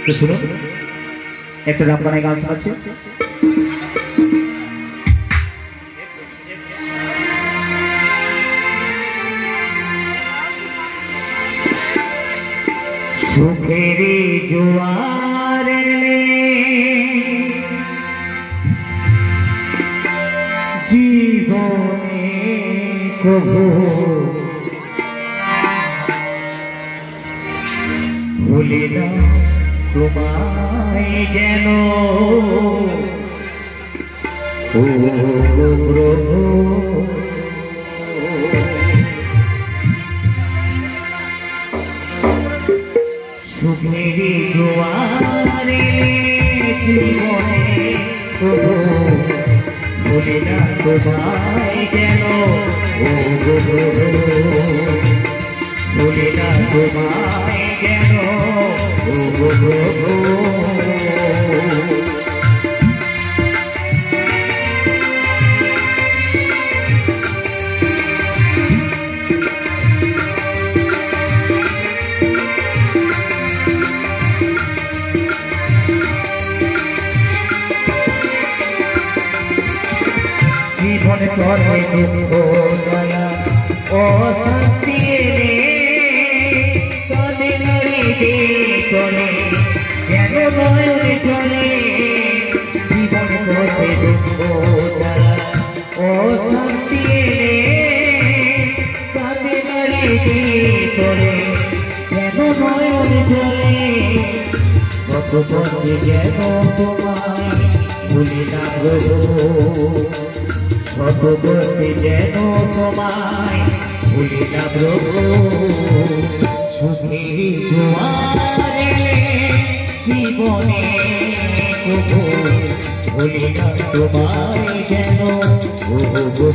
তো শুনুন একটা রামগানের গান শোনাচ্ছি। সুখের জোয়ার জীবনে কভু ভুলি না তোমায় যেন ও প্রভু সুখের জোয়ারে জীবনে কভু ভুলি না তোমায় যেন ও প্রভু ভুলি না তোমায় যেন ও প্রভু জীবন করে দুঃখ দয়া অশান্তি চলে চলে যেন নয়নে চলে জীবন করে দুঃখ দয়া অশান্তি চলে যেন নয়নে চলে কত পথে যেন তোমায় ভুলি না সর্ববর্তী যেন তোমায় ভুলি না প্রভু সুখের জোয়ারে জীবনে প্রভু ভুলি না তোমায় যেন ও প্রভু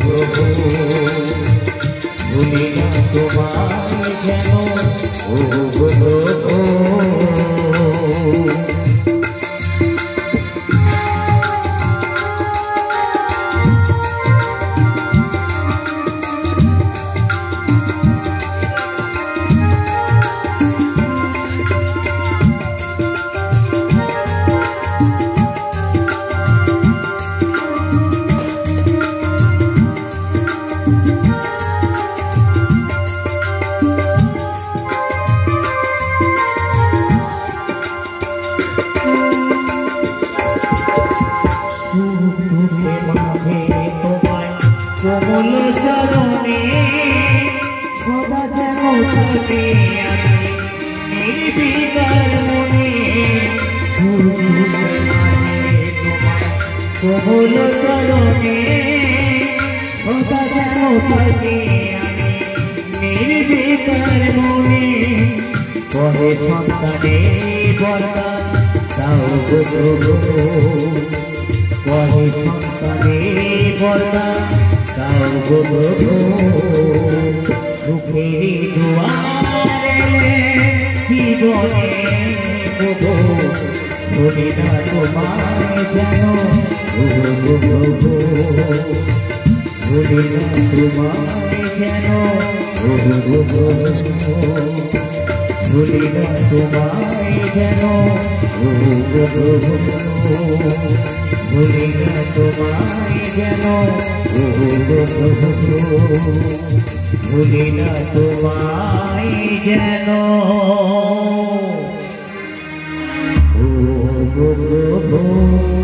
ভুলি না তোমায় যেন ও প্রভু কোমল চরণে সদা যেন থাকে আমি নির্বিকার মনে কোমল চরণে সদা যেন থাকে আমি নির্বিকার মনে কহে সন্তানে বর্তা তাও প্রভু কহে সন্তানে বর্তা তাও প্রভু সুখের জোয়ারে জীবনে প্রভু ভুলি না তোমায় যেন ও প্রভু ভুলি না তোমায় যেন ও প্রভু ভুলি না তোমায় যেন ও প্রভু ভুলি না তোমায় যেন ও প্রভু ভুলি না তোমায় যেন ও প্রভু।